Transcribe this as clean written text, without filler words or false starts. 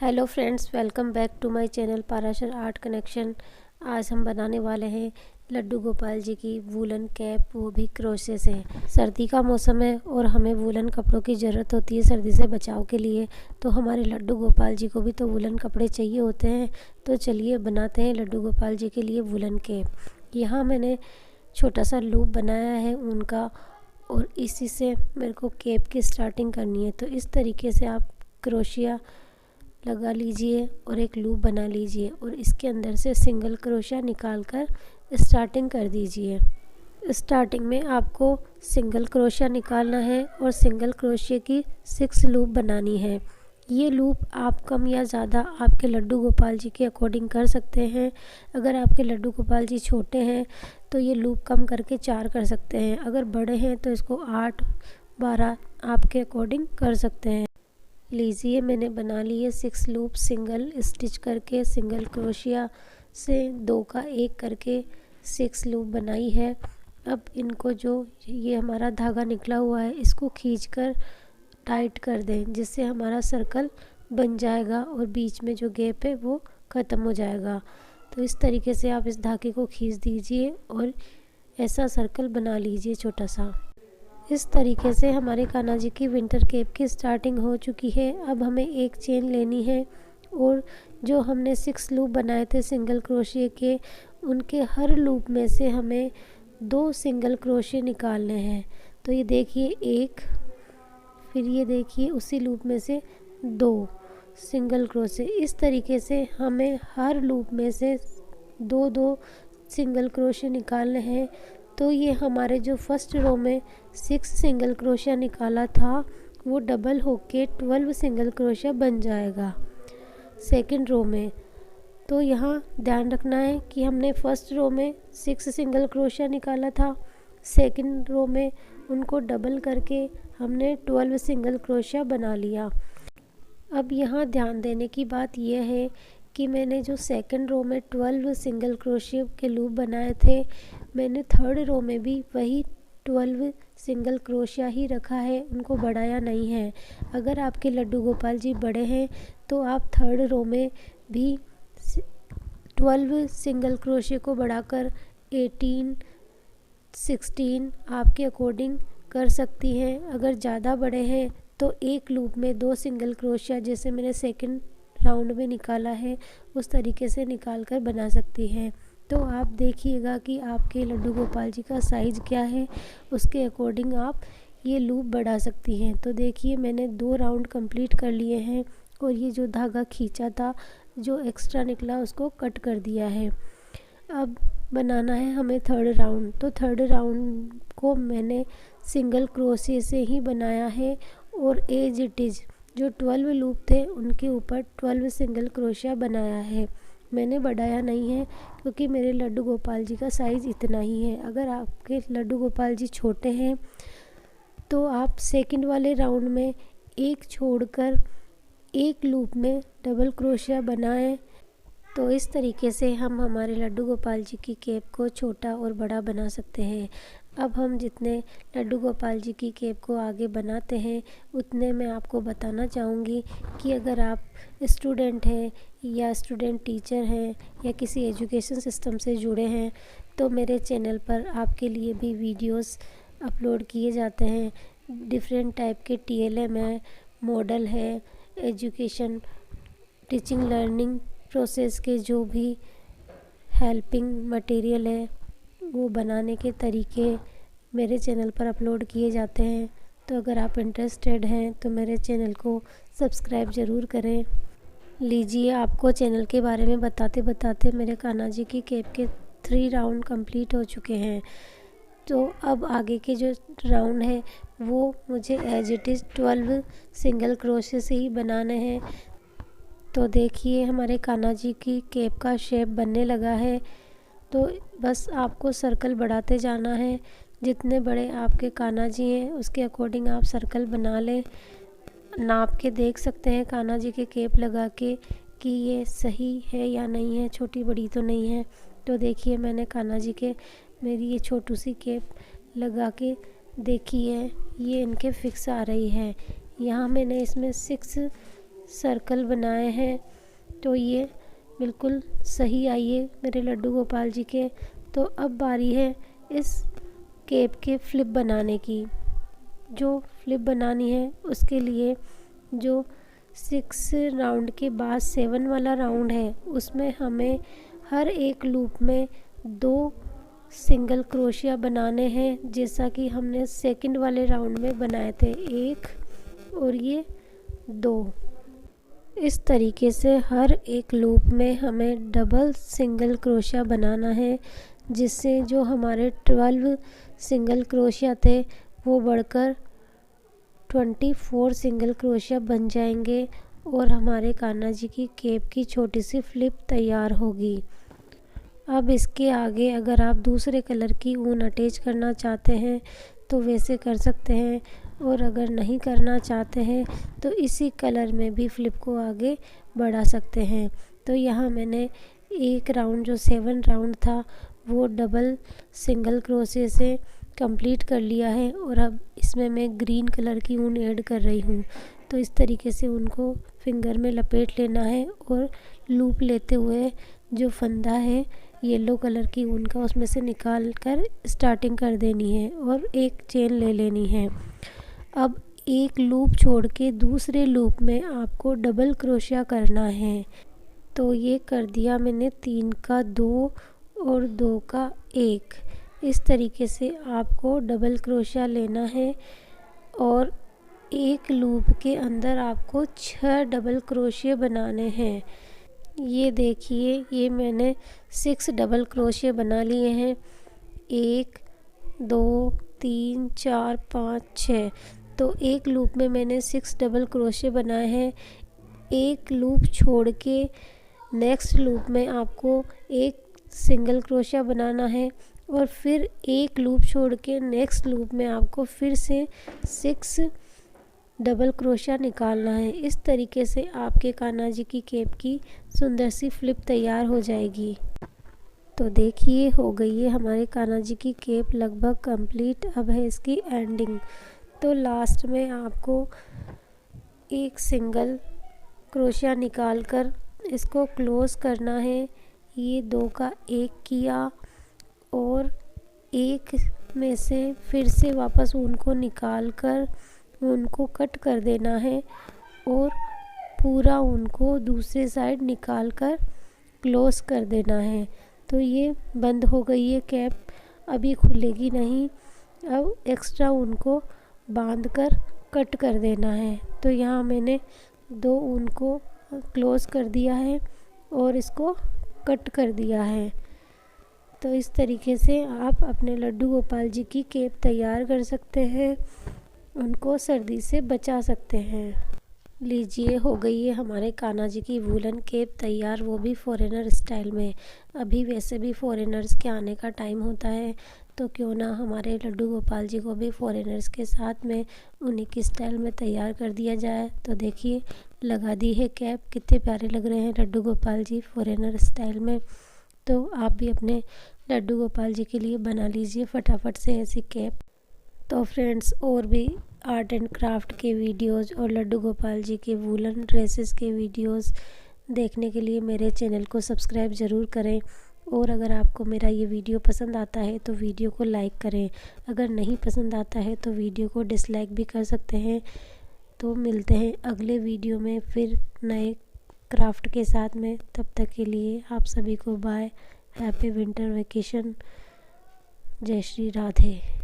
Hello friends, welcome back to my channel Parashar art connection. आज हम बनाने वाले हैं लड्डू गोपाल जी की वूलन कैप, वो भी क्रोशे से। सर्दी का मौसम है और हमें वूलन कपड़ों की ज़रूरत होती है सर्दी से बचाव के लिए। तो हमारे लड्डू गोपाल जी को भी तो वूलन कपड़े चाहिए होते हैं। तो चलिए बनाते हैं लड्डू गोपाल जी के लिए वूलन कैप। यहाँ मैंने छोटा सा लूप बनाया है उनका, और इसी से मेरे को कैप की स्टार्टिंग करनी है। तो इस तरीके से आप क्रोशिया लगा लीजिए और एक लूप बना लीजिए और इसके अंदर से सिंगल क्रोशिया निकाल कर स्टार्टिंग कर दीजिए। स्टार्टिंग में आपको सिंगल क्रोशिया निकालना है और सिंगल क्रोशिया की 6 लूप बनानी है। ये लूप आप कम या ज़्यादा आपके लड्डू गोपाल जी के अकॉर्डिंग कर सकते हैं। अगर आपके लड्डू गोपाल जी छोटे हैं तो ये लूप कम करके 4 कर सकते हैं। अगर बड़े हैं तो इसको 8, 12 आपके अकॉर्डिंग कर सकते हैं। लीजिए, मैंने बना लिए 6 लूप सिंगल स्टिच करके, सिंगल क्रोशिया से 2 का 1 करके 6 लूप बनाई है। अब इनको जो ये हमारा धागा निकला हुआ है इसको खींचकर टाइट कर दें, जिससे हमारा सर्कल बन जाएगा और बीच में जो गैप है वो ख़त्म हो जाएगा। तो इस तरीके से आप इस धागे को खींच दीजिए और ऐसा सर्कल बना लीजिए छोटा सा। इस तरीके से हमारे कान्हा जी की विंटर कैप की स्टार्टिंग हो चुकी है। अब हमें एक चेन लेनी है और जो हमने 6 लूप बनाए थे सिंगल क्रोशिया के, उनके हर लूप में से हमें 2 सिंगल क्रोशिया निकालने हैं। तो ये देखिए 1, फिर ये देखिए उसी लूप में से 2 सिंगल क्रोशिया। इस तरीके से हमें हर लूप में से 2-2 सिंगल क्रोशिया निकालने हैं। तो ये हमारे जो फर्स्ट रो में 6 सिंगल क्रोशिया निकाला था वो डबल होके 12 सिंगल क्रोशिया बन जाएगा सेकंड रो में। तो यहाँ ध्यान रखना है कि हमने फर्स्ट रो में 6 सिंगल क्रोशिया निकाला था, सेकंड रो में उनको डबल करके हमने 12 सिंगल क्रोशिया बना लिया। अब यहाँ ध्यान देने की बात यह है कि मैंने जो सेकंड रो में 12 सिंगल क्रोशिया के लूप बनाए थे, मैंने थर्ड रो में भी वही 12 सिंगल क्रोशिया ही रखा है, उनको बढ़ाया नहीं है। अगर आपके लड्डू गोपाल जी बड़े हैं तो आप थर्ड रो में भी 12 सिंगल क्रोशिया को बढ़ाकर 18, 16 आपके अकॉर्डिंग कर सकती हैं। अगर ज़्यादा बड़े हैं तो एक लूप में 2 सिंगल क्रोशिया, जैसे मैंने सेकंड राउंड में निकाला है उस तरीके से निकाल कर बना सकती हैं। तो आप देखिएगा कि आपके लड्डू गोपाल जी का साइज़ क्या है, उसके अकॉर्डिंग आप ये लूप बढ़ा सकती हैं। तो देखिए मैंने 2 राउंड कंप्लीट कर लिए हैं और ये जो धागा खींचा था, जो एक्स्ट्रा निकला उसको कट कर दिया है। अब बनाना है हमें थर्ड राउंड। तो थर्ड राउंड को मैंने सिंगल क्रोशिया से ही बनाया है और एज इट इज़ जो 12 लूप थे उनके ऊपर 12 सिंगल क्रोशिया बनाया है। मैंने बढ़ाया नहीं है क्योंकि मेरे लड्डू गोपाल जी का साइज़ इतना ही है। अगर आपके लड्डू गोपाल जी छोटे हैं तो आप सेकंड वाले राउंड में एक छोड़कर एक लूप में डबल क्रोशिया बनाएं। तो इस तरीके से हम हमारे लड्डू गोपाल जी की कैप को छोटा और बड़ा बना सकते हैं। अब हम जितने लड्डू गोपाल जी की कैप को आगे बनाते हैं उतने मैं आपको बताना चाहूँगी कि अगर आप स्टूडेंट हैं या स्टूडेंट टीचर हैं या किसी एजुकेशन सिस्टम से जुड़े हैं तो मेरे चैनल पर आपके लिए भी वीडियोस अपलोड किए जाते हैं। डिफरेंट टाइप के TLM है, मॉडल है, एजुकेशन टीचिंग लर्निंग प्रोसेस के जो भी हेल्पिंग मटेरियल है वो बनाने के तरीके मेरे चैनल पर अपलोड किए जाते हैं। तो अगर आप इंटरेस्टेड हैं तो मेरे चैनल को सब्सक्राइब ज़रूर करें। लीजिए, आपको चैनल के बारे में बताते बताते मेरे कान्हा जी की कैप के 3 राउंड कंप्लीट हो चुके हैं। तो अब आगे के जो राउंड है वो मुझे एज इट इज़ 12 सिंगल क्रोशिया से ही बनाने हैं। तो देखिए हमारे कान्हा जी की कैप का शेप बनने लगा है। तो बस आपको सर्कल बढ़ाते जाना है। जितने बड़े आपके कान्हा जी हैं उसके अकॉर्डिंग आप सर्कल बना लें। नाप के देख सकते हैं कान्हा जी के कैप लगा के कि ये सही है या नहीं है, छोटी बड़ी तो नहीं है। तो देखिए मैंने कान्हा जी के मेरी ये छोटी सी कैप लगा के देखी है, ये इनके फिक्स आ रही है। यहाँ मैंने इसमें 6 सर्कल बनाए हैं तो ये बिल्कुल सही आई है मेरे लड्डू गोपाल जी के। तो अब बारी है इस केप के फ्लिप बनाने की। जो फ्लिप बनानी है उसके लिए जो 6 राउंड के बाद 7 वाला राउंड है उसमें हमें हर एक लूप में 2 सिंगल क्रोशिया बनाने हैं, जैसा कि हमने सेकंड वाले राउंड में बनाए थे, 1 और ये 2। इस तरीके से हर एक लूप में हमें डबल सिंगल क्रोशिया बनाना है, जिससे जो हमारे 12 सिंगल क्रोशिया थे वो बढ़कर 24 सिंगल क्रोशिया बन जाएंगे और हमारे कान्हा जी की केप की छोटी सी फ्लिप तैयार होगी। अब इसके आगे अगर आप दूसरे कलर की ऊन अटैच करना चाहते हैं तो वैसे कर सकते हैं, और अगर नहीं करना चाहते हैं तो इसी कलर में भी फ्लिप को आगे बढ़ा सकते हैं। तो यहाँ मैंने एक राउंड जो 7 राउंड था वो डबल सिंगल क्रोशे से कंप्लीट कर लिया है, और अब इसमें मैं ग्रीन कलर की ऊन ऐड कर रही हूँ। तो इस तरीके से उनको फिंगर में लपेट लेना है और लूप लेते हुए जो फंदा है येलो कलर की ऊन का उसमें से निकाल कर स्टार्टिंग कर देनी है और एक चेन ले लेनी है। अब एक लूप छोड़ के दूसरे लूप में आपको डबल क्रोशिया करना है। तो ये कर दिया मैंने 3 का 2 और 2 का 1। इस तरीके से आपको डबल क्रोशिया लेना है और एक लूप के अंदर आपको 6 डबल क्रोशिया बनाने हैं। ये देखिए, ये मैंने 6 डबल क्रोशिया बना लिए हैं। 1 2 3 4 5 6। तो एक लूप में मैंने 6 डबल क्रोशिया बनाए हैं। एक लूप छोड़ के नेक्स्ट लूप में आपको एक सिंगल क्रोशिया बनाना है और फिर एक लूप छोड़ के नेक्स्ट लूप में आपको फिर से 6 डबल क्रोशिया निकालना है। इस तरीके से आपके कान्हा जी की केप की सुंदर सी फ्लिप तैयार हो जाएगी। तो देखिए, हो गई है हमारे कान्हा जी की केप लगभग कंप्लीट। अब है इसकी एंडिंग। तो लास्ट में आपको एक सिंगल क्रोशिया निकाल कर इसको क्लोज करना है। ये 2 का 1 किया और एक में से फिर से वापस ऊन को निकाल कर ऊन को कट कर देना है और पूरा ऊन को दूसरे साइड निकाल कर क्लोज कर देना है। तो ये बंद हो गई है कैप, अभी खुलेगी नहीं। अब एक्स्ट्रा ऊन को बांध कर कट कर देना है। तो यहाँ मैंने 2 ऊन को क्लोज कर दिया है और इसको कट कर दिया है। तो इस तरीके से आप अपने लड्डू गोपाल जी की केप तैयार कर सकते हैं, उनको सर्दी से बचा सकते हैं। लीजिए, हो गई है हमारे कान्हा जी की वूलन केप तैयार, वो भी फॉरेनर स्टाइल में। अभी वैसे भी फॉरेनर्स के आने का टाइम होता है, तो क्यों ना हमारे लड्डू गोपाल जी को भी फॉरेनर्स के साथ में उन्हीं की स्टाइल में तैयार कर दिया जाए। तो देखिए, लगा दी है कैप, कितने प्यारे लग रहे हैं लड्डू गोपाल जी फॉरेनर स्टाइल में। तो आप भी अपने लड्डू गोपाल जी के लिए बना लीजिए फटाफट से ऐसी कैप। तो फ्रेंड्स, और भी आर्ट एंड क्राफ्ट के वीडियोस और लड्डू गोपाल जी के वूलन ड्रेसेस के वीडियोस देखने के लिए मेरे चैनल को सब्सक्राइब ज़रूर करें। और अगर आपको मेरा ये वीडियो पसंद आता है तो वीडियो को लाइक करें। अगर नहीं पसंद आता है तो वीडियो को डिसलाइक भी कर सकते हैं। तो मिलते हैं अगले वीडियो में फिर नए क्राफ्ट के साथ में। तब तक के लिए आप सभी को बाय। Happy winter vacation. जय श्री राधे।